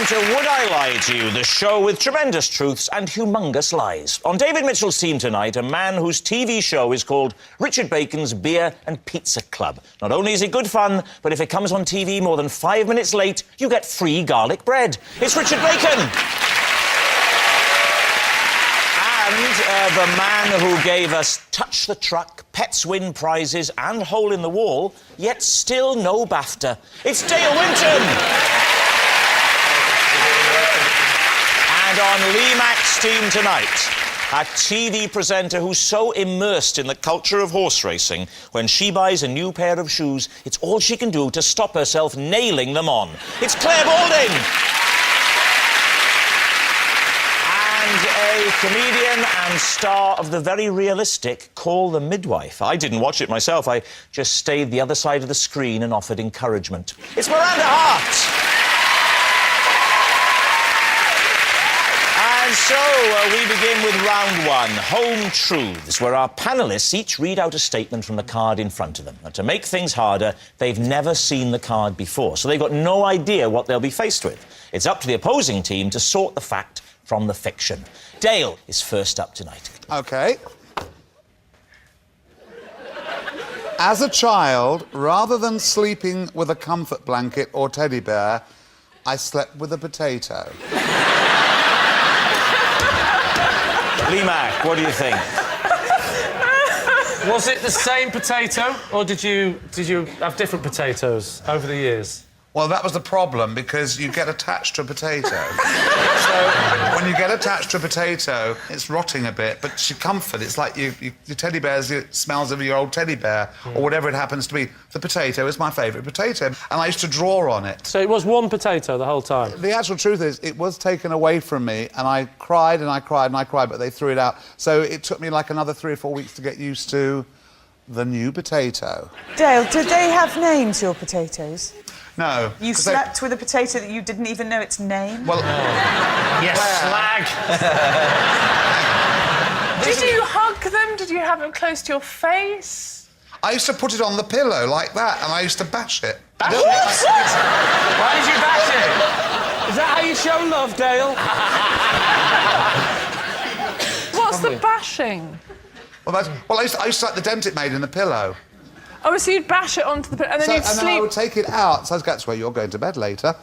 to Would I Lie to You, the show with tremendous truths and humongous lies. On David Mitchell's team tonight, a man whose TV show is called Richard Bacon's Beer and Pizza Club. Not only is it good fun, but if it comes on TV more than 5 minutes late, you get free garlic bread. It's Richard Bacon! And the man who gave us Touch the Truck, Pets Win prizes and Hole in the Wall, yet still no BAFTA. It's Dale Winton! And on Lee Mack's team tonight, a TV presenter who's so immersed in the culture of horse racing, when she buys a new pair of shoes, it's all she can do to stop herself nailing them on. It's Claire Balding! And a comedian and star of the very realistic Call the Midwife. I didn't watch it myself. I just stayed the other side of the screen and offered encouragement. It's Miranda Hart! And so, we begin with round one, Home Truths, where our panellists each read out a statement from the card in front of them. And to make things harder, they've never seen the card before, so they've got no idea what they'll be faced with. It's up to the opposing team to sort the fact from the fiction. Dale is first up tonight. OK. As a child, rather than sleeping with a comfort blanket or teddy bear, I slept with a potato. Lee Mack, what do you think? Was it the same potato, or did you have different potatoes over the years? Well, that was the problem, because you get attached to a potato. So, when you get attached to a potato, it's rotting a bit, but it's your comfort. It's like your teddy bear's, it smells of your old teddy bear, or whatever it happens to be. The potato is my favourite potato, and I used to draw on it. So it was one potato the whole time? The actual truth is, it was taken away from me, and I cried and I cried and I cried, but they threw it out. So it took me like another 3 or 4 weeks to get used to the new potato. Dale, did they have names, your potatoes? No. You slept with a potato that you didn't even know its name? Well... Yes, slag! Did you hug them? Did you have them close to your face? I used to put it on the pillow like that, and I used to bash it. Bash it? Why did you bash it? Is that how you show love, Dale? What's the bashing? Well, I used to like the dent it made in the pillow. Oh, so you'd bash it onto the... and then you'd sleep... And then I would take it out, so that's where you're going to bed later.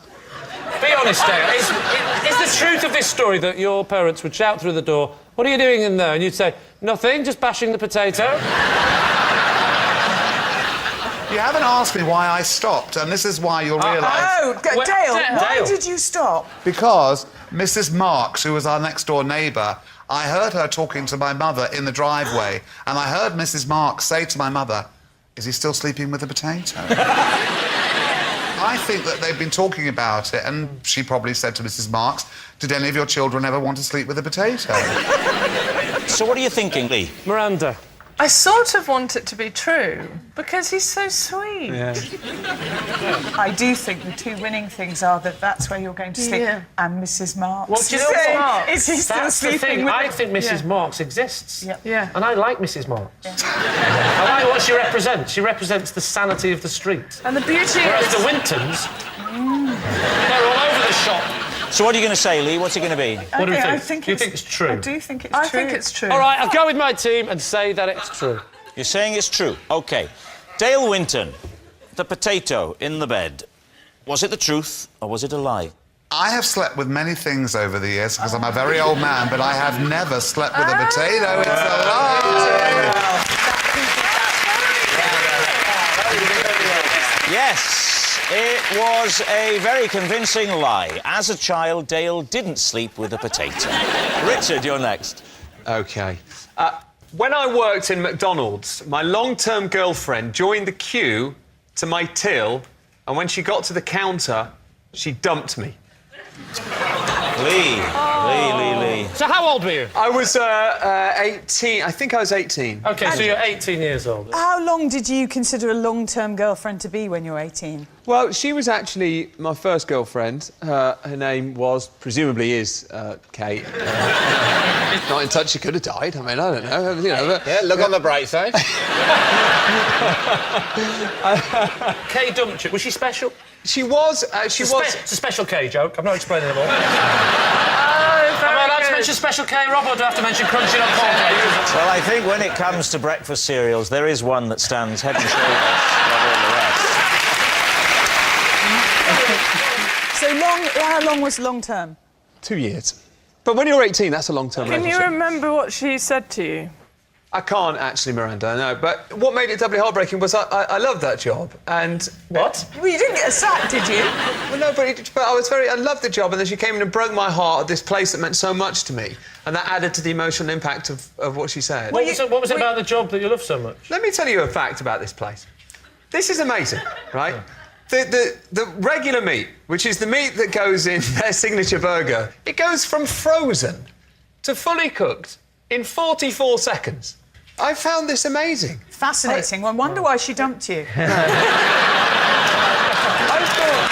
Be honest, Dale. Is the truth of this story that your parents would shout through the door, "What are you doing in there?" And you'd say, "Nothing, just bashing the potato"? You haven't asked me why I stopped, and this is why you'll realise... Oh, Dale, why Dale. did you stop? Because Mrs Marks, who was our next-door neighbour, I heard her talking to my mother in the driveway, and I heard Mrs Marks say to my mother, "Is he still sleeping with a potato?" I think that they've been talking about it, and she probably said to Mrs Marks, "Did any of your children ever want to sleep with a potato?" So what are you thinking, Lee? Miranda. I sort of want it to be true, because he's so sweet. Yeah. I do think the two winning things are that that's where you're going to sleep, Yeah. and Mrs Marks. What do you know Marks? Is he still That's the sleeping thing. with... I think Mrs Marks exists. Yeah. Yeah. And I like Mrs Marks. Yeah. I like what she represents. She represents the sanity of the street. And the beauty Whereas is... the Wintons, they're all over the shop. So what are you going to say, Lee? What's it going to be? What do you think? Do you think it's true? I do think it's I true. think it's true. All right, I'll go with my team and say that it's true. You're saying it's true. OK. Dale Winton, the potato in the bed. Was it the truth or was it a lie? I have slept with many things over the years, because I'm a very old man, but I have never slept with a potato. It's a lie! Yes, it was a very convincing lie. As a child, Dale didn't sleep with a potato. Richard, you're next. OK. When I worked in McDonald's, my long-term girlfriend joined the queue to my till, and when she got to the counter, she dumped me. Lee. Lee. So how old were you? I was 18. I think I was 18. OK, so you're 18 years old. How long did you consider a long-term girlfriend to be when you were 18? Well, she was actually my first girlfriend. Her name was, presumably is, Kate. Not in touch, she could have died. I mean, I don't know. You know, but... Yeah, look on the bright side. Kay dumped you. Was she special? She was. She was. It's a special K joke. I'm not explaining it all. Oh, Am I very allowed to good. mention special K, Rob, or do I have to mention crunching on cornflakes? Well, I think when it comes to breakfast cereals, there is one that stands head and shoulders above all the rest. So how long was long-term? 2 years. But when you're 18, that's a long-term Can you relationship. remember what she said to you? I can't actually, Miranda, no. But what made it doubly heartbreaking was I loved that job. And... What? Well, you didn't get a sack, did you? Well, no, but I loved the job, and then she came in and broke my heart at this place that meant so much to me. And that added to the emotional impact of what she said. What was it about the job that you loved so much? Let me tell you a fact about this place. This is amazing, right? The regular meat, which is the meat that goes in their signature burger, it goes from frozen to fully cooked in 44 seconds. I found this amazing. Fascinating. Well, I wonder why she dumped you. I thought...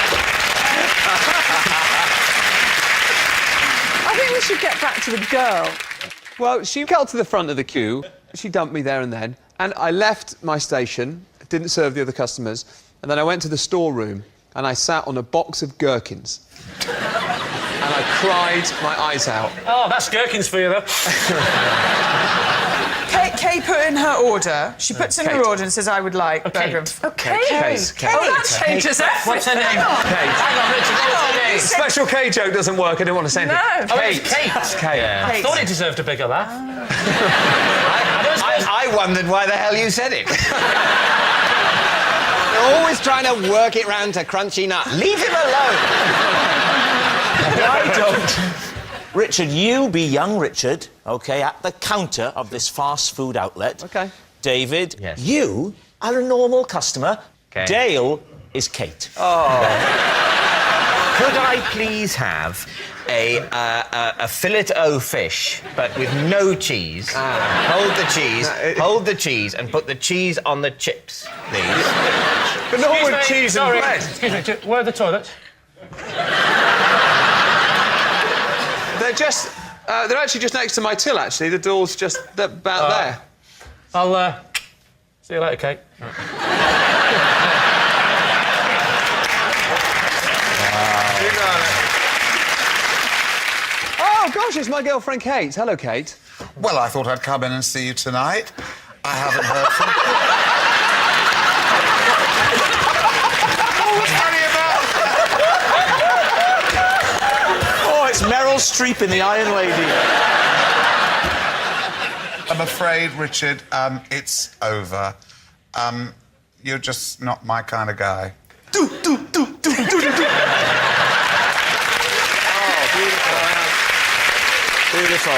I think we should get back to the girl. Well, she got to the front of the queue, she dumped me there and then, and I left my station, didn't serve the other customers, and then I went to the storeroom and I sat on a box of gherkins. And I cried my eyes out. Oh, that's gherkins for you, though. Kay put in her order. She puts in her Kate. order and says, I would like burger and... Okay. Kate. Oh, that changes everything. What's her name? Kate. Hang on, Richard, what's her name? Special K joke doesn't work, I didn't want to say anything. No. Oh, it's Kate. Kate. I thought it deserved a bigger laugh. I wondered why the hell you said it. You're always trying to work it round to crunchy nut. Leave him alone. Why don't... Richard, you be young Richard, OK, at the counter of this fast food outlet. OK. David, Yes. you are a normal customer. OK. Dale is Kate. Could I please have a fillet o fish, but with no cheese? Hold the cheese, and put the cheese on the chips, please. But not Excuse with me, cheese sorry. and bread. Excuse me, where are the toilets? They're actually just next to my till, actually. The door's just about there. I'll, see you later, Kate. Oh, gosh, it's my girlfriend Kate. Hello, Kate. Well, I thought I'd come in and see you tonight. I haven't heard from you. What's funny about Oh, it's Meryl Streep in The Iron Lady. I'm afraid, Richard, it's over. You're just not my kind of guy. Beautiful.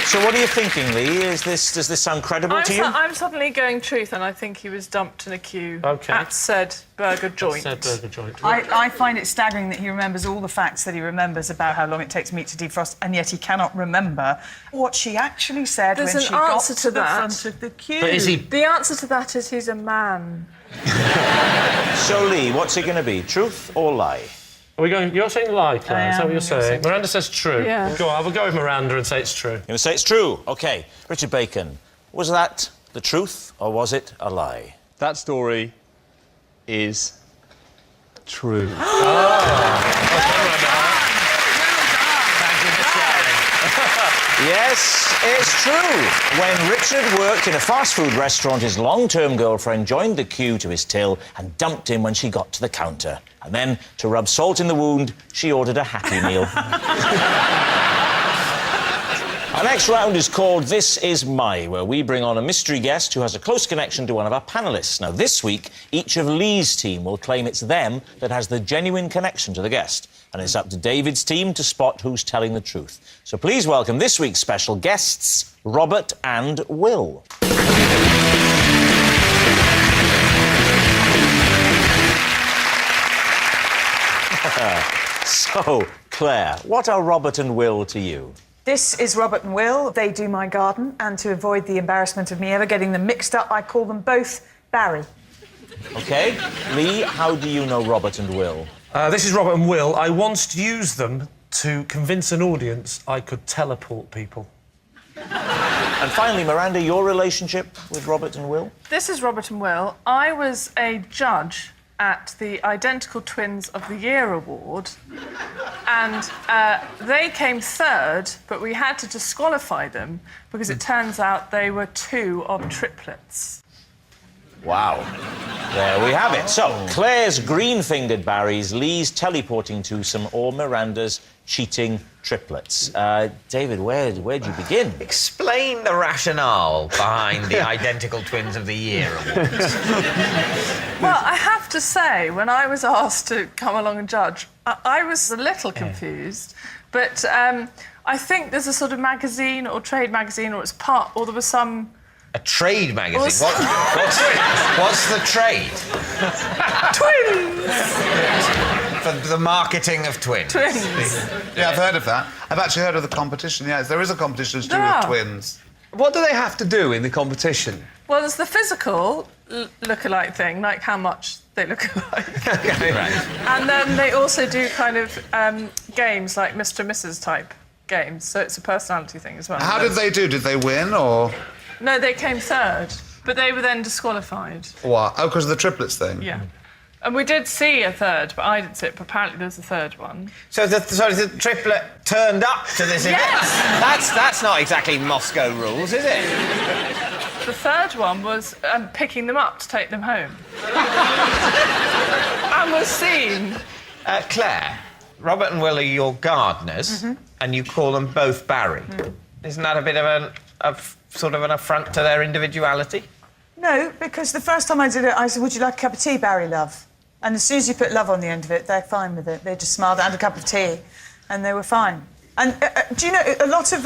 So what are you thinking, Lee? Does this sound credible to you? I'm suddenly going truth, and I think he was dumped in a queue OK. at said burger joint. Said burger joint. I find it staggering that he remembers all the facts that he remembers about how long it takes meat to defrost, and yet he cannot remember what she actually said There's when an she got answer to to the that. front of the queue. But is he... The answer to that is he's a man. So, Lee, what's it going to be? Truth or lie? Are we going... You're saying lie, Claire? Is that what you're saying? Miranda says true. Yeah. Go on, I will go with Miranda and say it's true. You're going to say it's true? OK. Richard Bacon, was that the truth or was it a lie? That story is true. Yes, it's true. When Richard worked in a fast food restaurant, his long-term girlfriend joined the queue to his till and dumped him when she got to the counter. And then, to rub salt in the wound, she ordered a Happy Meal. Our next round is called This Is My, where we bring on a mystery guest who has a close connection to one of our panellists. Now, this week, each of Lee's team will claim it's them that has the genuine connection to the guest. And it's up to David's team to spot who's telling the truth. So please welcome this week's special guests, Robert and Will. So, Claire, what are Robert and Will to you? This is Robert and Will. They do my garden, and to avoid the embarrassment of me ever getting them mixed up, I call them both Barry. OK. Lee, how do you know Robert and Will? This is Robert and Will. I once used them to convince an audience I could teleport people. And finally, Miranda, your relationship with Robert and Will? This is Robert and Will. I was a judge at the Identical Twins of the Year award, and they came third, but we had to disqualify them because it turns out they were two of triplets. Wow. There we have it. So, Claire's green-fingered Barrys, Lee's teleporting twosome, or Miranda's cheating triplets. David, where'd you begin? Explain the rationale behind the Identical Twins of the Year awards. Well, I have to say, when I was asked to come along and judge, I was a little confused, but I think there's a sort of magazine or trade magazine, or it's part, or there was some... A trade magazine? Well, What's the trade? Twins! For the marketing of twins. Twins. Yeah, I've heard of that. I've actually heard of the competition, yes. There is a competition to do There with are. twins. What do they have to do in the competition? Well, there's the physical look-alike thing, like how much they look alike. Okay. Right. And then they also do kind of games like Mr. and Mrs. type games, so it's a personality thing as well. How did they do? Did they win, or No, they came third, but they were then disqualified. what? Oh, because of the triplets thing? Yeah. And we did see a third, but I didn't see it, but apparently there's a third one. So the triplet turned up to this event? Yes! That's not exactly Moscow rules, is it? The third one was picking them up to take them home. And was seen. Claire, Robert and Will are your gardeners, and you call them both Barry. Isn't that a bit of sort of an affront to their individuality? No, because the first time I did it, I said, would you like a cup of tea, Barry, love? And as soon as you put love on the end of it, they're fine with it. They just smiled and had a cup of tea, and they were fine. And do you know, a lot of...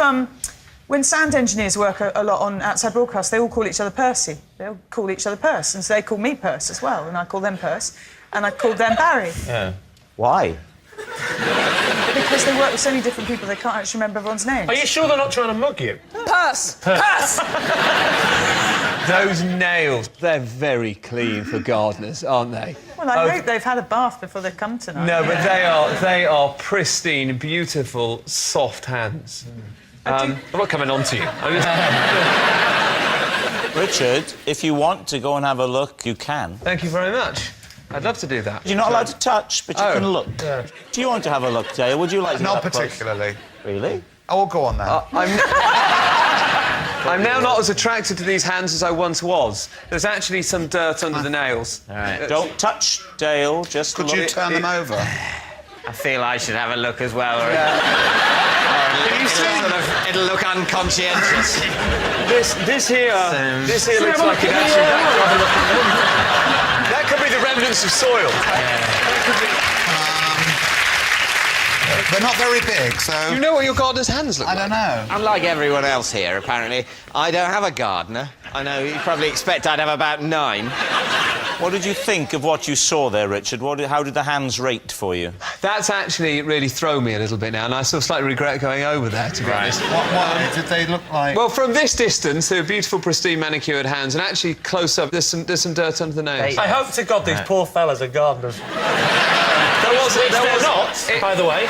when sound engineers work a lot on outside broadcasts, they all call each other Percy. They all call each other Purse, and so they call me Purse as well, and I call them Purse, and I called them Barry. Yeah. Why? Because they work with so many different people, they can't actually remember everyone's names. Are you sure they're not trying to mug you? Purse! Purse! Those nails, they're very clean for gardeners, aren't they? Well, I hope they've had a bath before they've come tonight. No, but they are pristine, beautiful, soft hands. I'm not coming on to you. Richard, if you want to go and have a look, you can. Thank you very much. I'd love to do that. You're not allowed to touch, but you can look. Yeah. Do you want to have a look, Dale? Would you like to Not get up close? particularly. Really? Oh, well, go on then. I'm now not as attracted to these hands as I once was. There's actually some dirt under the nails. All right. Don't touch, Dale. Just Could look. you turn them over? I feel I should have a look as well. Or it'll look unconscientious. This here looks like it actually... That could be the remnants of soil. They're not very big, so... You know what your gardener's hands look I like? don't know. Unlike everyone else here, apparently, I don't have a gardener. I know you probably expect I'd have about 9. What did you think of what you saw there, Richard? How did the hands rate for you? That's actually really thrown me a little bit now, and I sort of slightly regret going over there, to be honest. What did they look like? Well, from this distance, they're beautiful, pristine, manicured hands, and actually close up, there's some dirt under the nails. I hope to God these poor fellas are gardeners. They're not, by the way.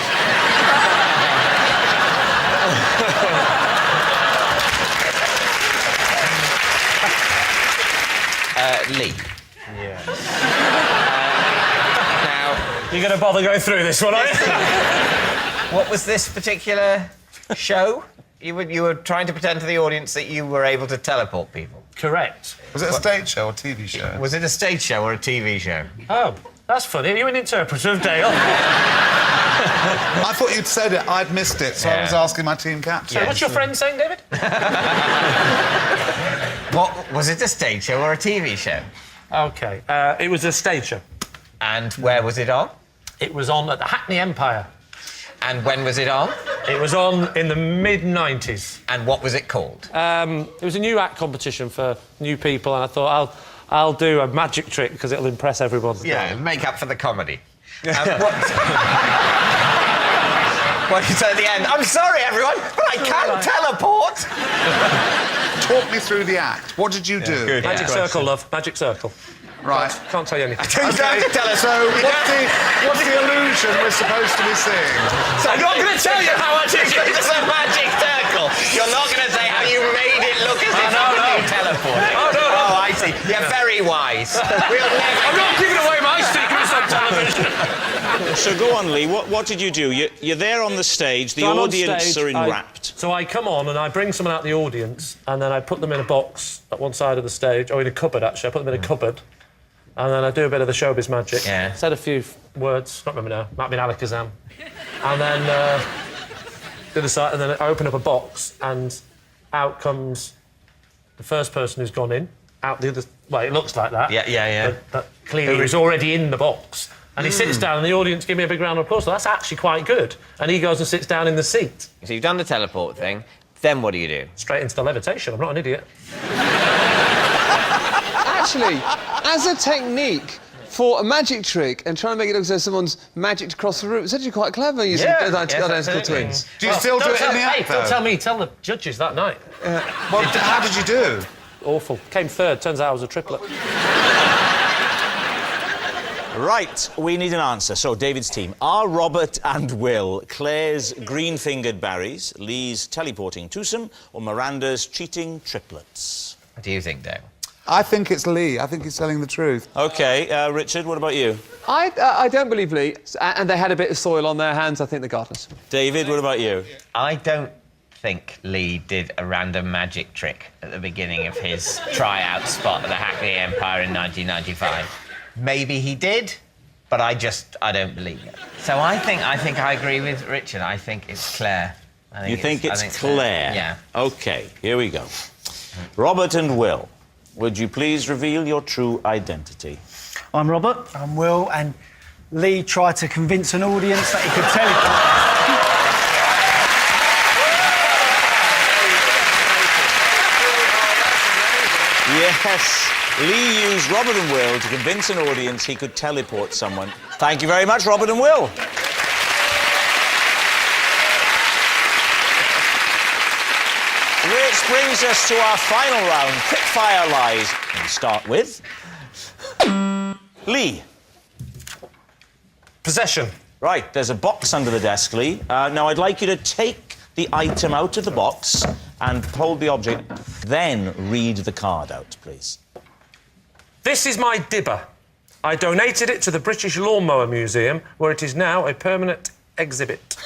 Lee. Yeah. Now, You're going to bother going through this one, are you? what was this particular show? You were trying to pretend to the audience that you were able to teleport people. Correct. Was it a stage show or TV show? Was it a stage show or a TV show? Oh, that's funny. Are you an interpreter of Dale? I thought you'd said it. I'd missed it, so I was asking my team captain. So what's your friend saying, David? What was it? A stage show or a TV show? OK. It was a stage show. And where was it on? It was on at the Hackney Empire. And when was it on? It was on in the mid-90s. And what was it called? It was a new act competition for new people, and I thought I'll do a magic trick because it'll impress everyone. Yeah, make up for the comedy. Well, you say at the end, I'm sorry, everyone, but I can teleport. Talk me through the act. What did you do? good. Magic circle, love. Magic circle. Right. Can't tell you anything. You don't have to tell us. So, what's the illusion we're supposed to be seeing? So I'm not going to tell you how much it's a magic circle. You're not going to say how you made it look as if you teleported. Oh, I see. You're very wise. We'll never... I'm not giving away my secrets on television. So go on, Lee. What did you do? You're there on the stage. The So I'm on audience stage, are enwrapped. So I come on and I bring someone out the audience and then I put them in a box at one side of the stage, or in a cupboard, actually. I put them in a cupboard. And then I do a bit of the showbiz magic. Yeah. Said a few words, not remember now. Might have been Alakazam. And then the other side, and then I open up a box, and out comes the first person who's gone in. Out the other. Well, it looks like that. Yeah. But clearly he's already in the box. And he sits down, and the audience give me a big round of applause. So that's actually quite good. And he goes and sits down in the seat. So you've done the teleport thing. Then what do you do? Straight into the levitation. I'm not an idiot. Actually, as a technique for a magic trick and trying to make it look as though someone's magicked across the room, it's actually quite clever using identical absolutely. twins. Do you still do it in the act, Don't though? tell me. Tell the judges that night. Well, how did you do? Awful. Came third. Turns out I was a triplet. Right, we need an answer. So, David's team. Are Robert and Will Claire's green-fingered Barrys, Lee's teleporting twosome, or Miranda's cheating triplets? What do you think, Dave? I think it's Lee. I think he's telling the truth. OK, Richard, what about you? I don't believe Lee, and they had a bit of soil on their hands. I think the gardeners. David, what about you? I don't think Lee did a random magic trick at the beginning of his tryout spot at the Hackney Empire in 1995. Maybe he did, but I don't believe it. So I think I agree with Richard. I think it's Claire. You think it's Claire? Yeah. OK, here we go. Robert and Will, would you please reveal your true identity? I'm Robert. I'm Will, and Lee tried to convince an audience that he could teleport. Yes, Lee used Robert and Will to convince an audience he could teleport someone. Thank you very much, Robert and Will. Which brings us to our final round, quick-fire lies. We start with... Lee. Possession. Right, there's a box under the desk, Lee. Now, I'd like you to take the item out of the box and hold the object, then read the card out, please. This is my dibber. I donated it to the British Lawnmower Museum, where it is now a permanent exhibit.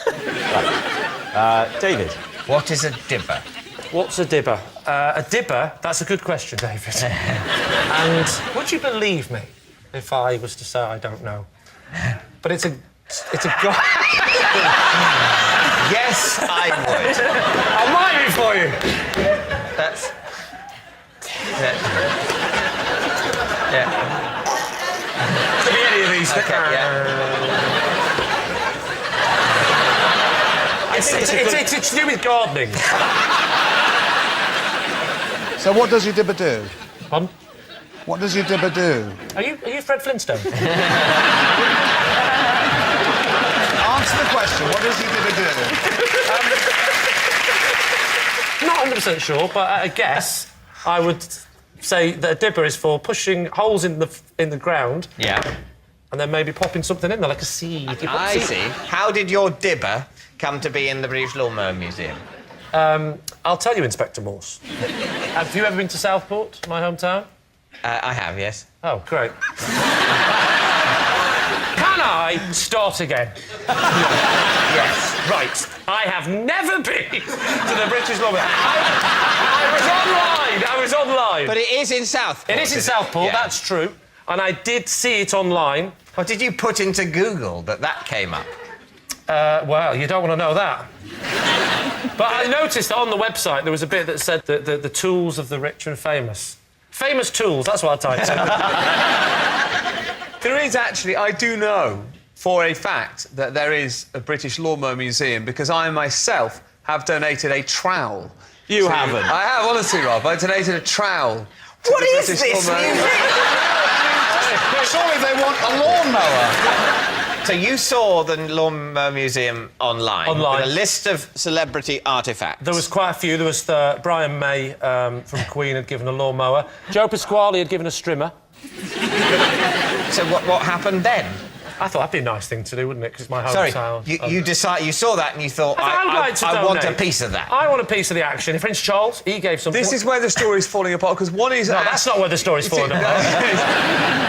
David. What is a dibber? What's a dibber? A dibber? That's a good question, David. And would you believe me if I was to say I don't know? But it's a Yes, I would. I'll write it for you. That's... Yeah. Could be any of these. Okay, yeah. It's to do with gardening. So what does your dibber do? Pardon? What does your dibber do? Are you Fred Flintstone? Answer the question. What does your dibber do? Not 100% sure, but I guess I would say that a dibber is for pushing holes in the ground. Yeah. And then maybe popping something in there, like a seed. I see. How did your dibber come to be in the British Lawnmower Museum? I'll tell you, Inspector Morse. Have you ever been to Southport, my hometown? I have, yes. Oh, great. Can I start again? Yes. Right. I have never been to the British Lawnmower. I was online. But it is in Southport. It is in Southport, Yeah. that's true. And I did see it online. What did you put into Google that came up? Well, you don't want to know that. But I noticed that on the website there was a bit that said the tools of the rich and famous. Famous tools, that's what I typed in. There is actually, I do know for a fact that there is a British Lawnmower Museum because I myself have donated a trowel. You haven't. I have, honestly, Rob. I donated a trowel. What is this Lawnmower museum? Surely they want a lawnmower. So you saw the Lawnmower Museum online with a list of celebrity artefacts. There was quite a few. There was Brian May from Queen had given a lawnmower. Joe Pasquale had given a strimmer. So what happened then? I thought that'd be a nice thing to do, wouldn't it? Because it's my Sorry, hometown. you saw that and you thought, I want a piece of that. I want a piece of the action. Prince Charles, he gave something. This is where the story's falling apart, because one is No, that's not where the story's falling apart.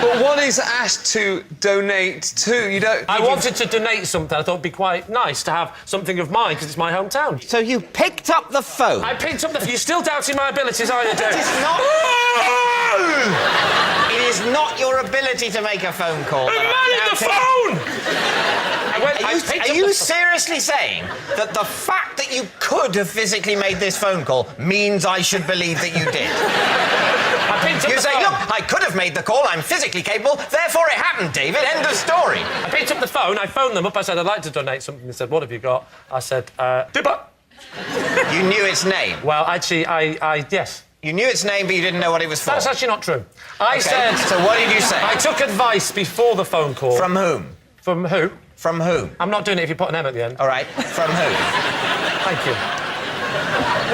But one is asked to donate to... I wanted to donate something. I thought it'd be quite nice to have something of mine, because it's my hometown. So you picked up the phone? I picked up the... You're still doubting my abilities, are you, Dave? It's not... It is not your ability to make a phone call. Who made the phone? Are you seriously saying that the fact that you could have physically made this phone call means I should believe that you did? You say, look, I could have made the call, I'm physically capable, therefore it happened, David, end of story. I picked up the phone, I phoned them up, I said, I'd like to donate something. They said, what have you got? I said, Dibber. You knew its name? Well, actually, yes. You knew its name, but you didn't know what it was for? That's actually not true. I said... So what did you say? I took advice before the phone call. From whom? From who? From whom? I'm not doing it if you put an M at the end. All right. From who? Thank you.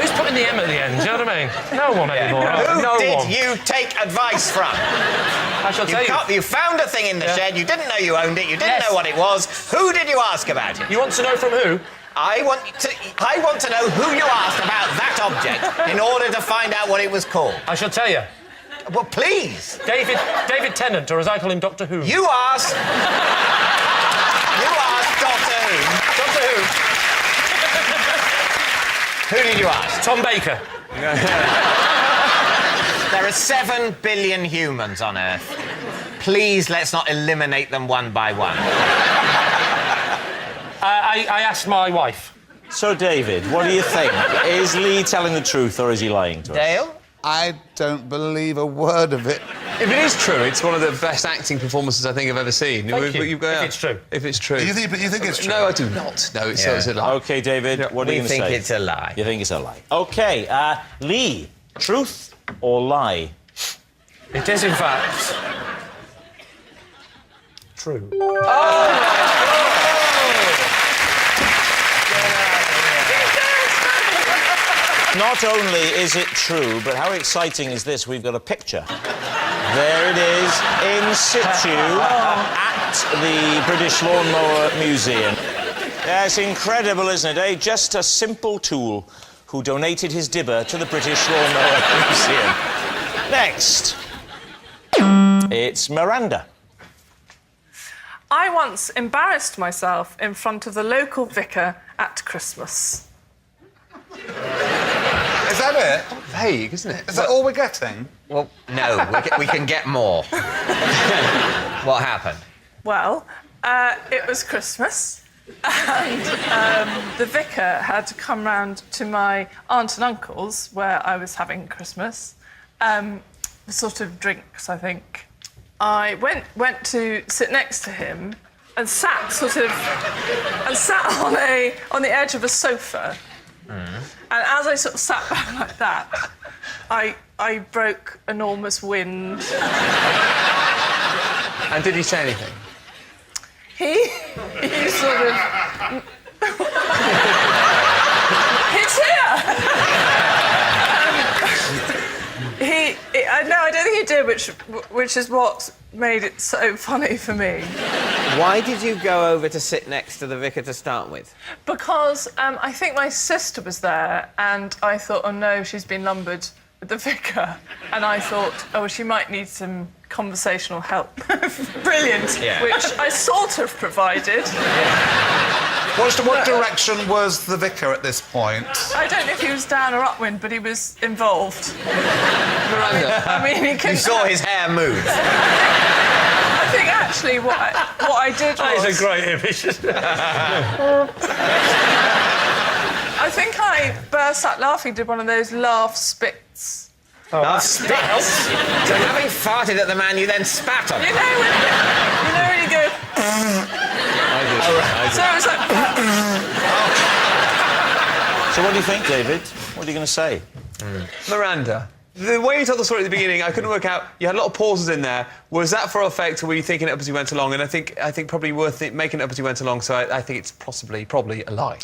Who's putting the M at the end? Do you know what I mean? No one anymore. Who did you take advice from? I shall tell you. You found a thing in the shed, you didn't know you owned it, you didn't know what it was. Who did you ask about it? You want to know from who? I want to know who you asked about that object in order to find out what it was called. I shall tell you. Well, please. David Tennant, or as I call him, Doctor Who. You asked... Doctor Who. Doctor Who. Who did you ask? Tom Baker. There are 7 billion humans on Earth. Please, let's not eliminate them one by one. I asked my wife. So, David, what do you think? Is Lee telling the truth or is he lying to us? Dale? I don't believe a word of it. If it is true, it's one of the best acting performances I think I've ever seen. Thank you. If it's true. If it's true. You think it's true? No, I do not. No, it's a lie. OK, David, what are you going to say? We think it's a lie. You think it's a lie. OK, Lee, truth or lie? It is, in fact... true. Not only is it true, but how exciting is this? We've got a picture. There it is, in situ, at the British Lawnmower Museum. Yeah, it's incredible, isn't it, eh? Just a simple tool who donated his dibber to the British Lawnmower Museum. Next. It's Miranda. I once embarrassed myself in front of the local vicar at Christmas. Is that it? Vague, isn't it? Is that all we're getting? Well, no, we can get more. What happened? Well, it was Christmas, and the vicar had to come round to my aunt and uncle's, where I was having Christmas, sort of drinks, I think. I went to sit next to him and sat on the edge of a sofa. And as I sort of sat back like that, I broke enormous wind. And did he say anything? He sort of... It's here! No, I don't think he did, which is what made it so funny for me. Why did you go over to sit next to the vicar to start with? Because I think my sister was there, and I thought, oh no, she's been lumbered with the vicar. And I thought, oh, she might need some conversational help. Brilliant. Yeah. Which I sort of provided. What direction was the vicar at this point? I don't know if he was down or upwind, but he was involved. Miranda. I mean, he could... You saw his hair move. I think actually what I did was... That is a great image. I think I burst out laughing, did one of those laugh spits. Spits? So having farted at the man, you then spat on him? You know when you go... So it was like... So what do you think, David? What are you going to say? Miranda, The way you told the story at the beginning, I couldn't work out. You had a lot of pauses in there. Was that for effect, or were you thinking it up as you went along? And I think probably worth it, making it up as you went along. So I think it's probably a lie.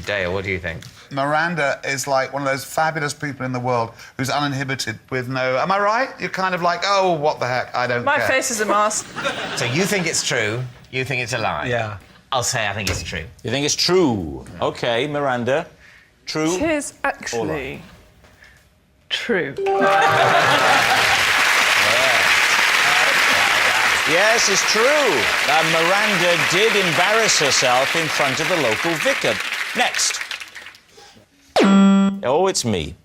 Dale, what do you think? Miranda is like one of those fabulous people in the world who's uninhibited with no... Am I right? You're kind of like, oh, what the heck, I don't My care. face is a mask. So you think it's true, you think it's a lie? Yeah. I'll say I think it's true. You think it's true? OK, Miranda. True? It is actually true. Yes, it's true. Miranda did embarrass herself in front of the local vicar. Next. Oh, it's me.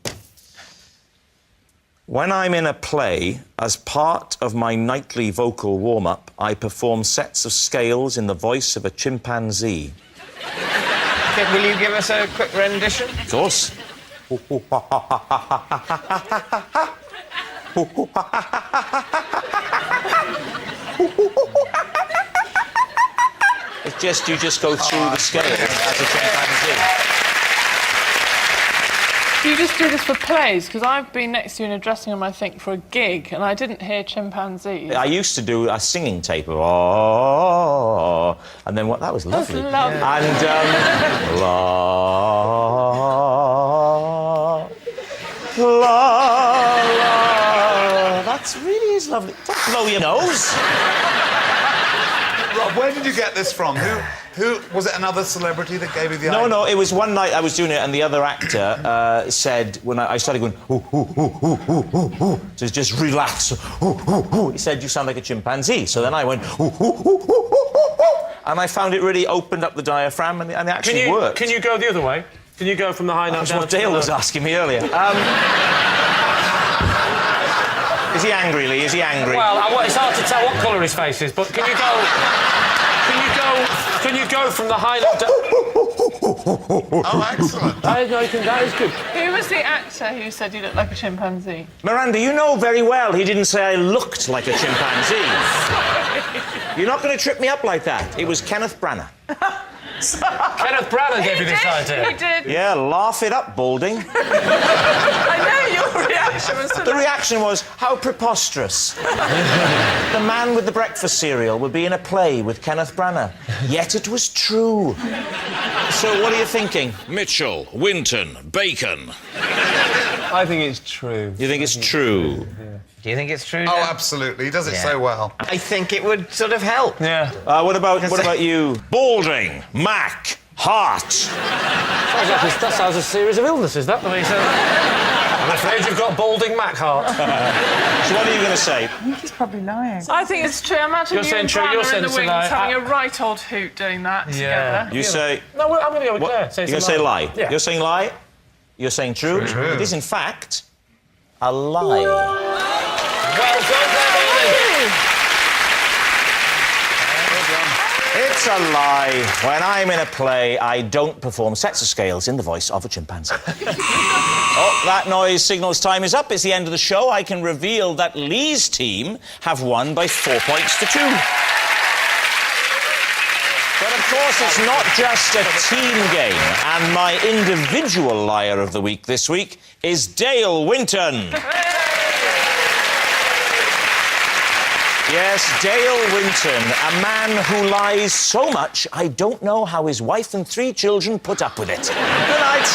When I'm in a play, as part of my nightly vocal warm-up, I perform sets of scales in the voice of a chimpanzee. Okay, will you give us a quick rendition? Of course. It's just, you just go through the scales as a chimpanzee. Do you just do this for plays? Because I've been next to you in a dressing room, I think, for a gig, and I didn't hear chimpanzees. I used to do a singing tape of oh, and then what? That was lovely. That's lovely. And la, that's really is lovely. Don't blow your nose. Rob, where did you get this from? Who was it? Another celebrity that gave you the idea? No, it was one night I was doing it, and the other actor said, when I started going, ooh, ooh, ooh, ooh, ooh, ooh, ooh, to just relax, ooh, ooh, ooh, he said, you sound like a chimpanzee. So then I went, ooh, ooh, ooh, ooh, ooh, ooh, and I found it really opened up the diaphragm, and it actually worked. Can you go the other way? Can you go from the high note That's down what to Dale the was low? asking me earlier. Is he angry, Lee? Is he angry? Well, it's hard to tell what colour his face is, but can you go from the high note down? Oh, excellent. No, that is good. Who was the actor who said you looked like a chimpanzee? Miranda, you know very well he didn't say I looked like a chimpanzee. You're not going to trip me up like that. It was Kenneth Branagh. Kenneth Branagh gave you this idea. He did. Yeah, laugh it up, Balding. I know your reaction was to The reaction was, how preposterous. The man with the breakfast cereal would be in a play with Kenneth Branagh. Yet it was true. So what are you thinking? Mitchell, Winton, Bacon. I think it's true. You think it's true? Do you think it's true? Oh, Dan? absolutely. He does it Yeah. so well. I think it would sort of help. Yeah. What about you? Balding, Mac, Hart. That sounds a series of illnesses, that. I mean, I'm afraid you've got balding Mac heart. So what are you going to say? I think he's probably lying. I think it's true. Imagine You're you saying and true, you're Branagh in the saying wings lie. having a right old hoot doing that together. You say... No, I'm going to go with Claire. You're going to say lie? Yeah. You're saying lie? You're saying true? True. It is, in fact, a lie. Well done, David. It's a lie. When I'm in a play, I don't perform sets of scales in the voice of a chimpanzee. Oh, that noise signals time is up. It's the end of the show. I can reveal that Lee's team have won by 4 points to 2. But of course, it's not just a team game. And my individual liar of the week this week is Dale Winton. Yes, Dale Winton, a man who lies so much, I don't know how his wife and 3 children put up with it. Good night.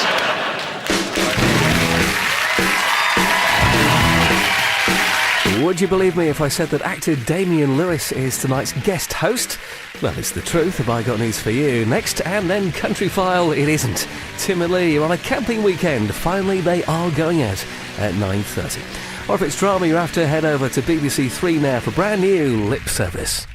Would you believe me if I said that actor Damian Lewis is tonight's guest host? Well, it's the truth. Have I got news for you? Next, and then Country File, it isn't. Tim and Lee are on a camping weekend. Finally, they are going out at 9:30. Or if it's drama you're after, head over to BBC 3 now for brand new Lip Service.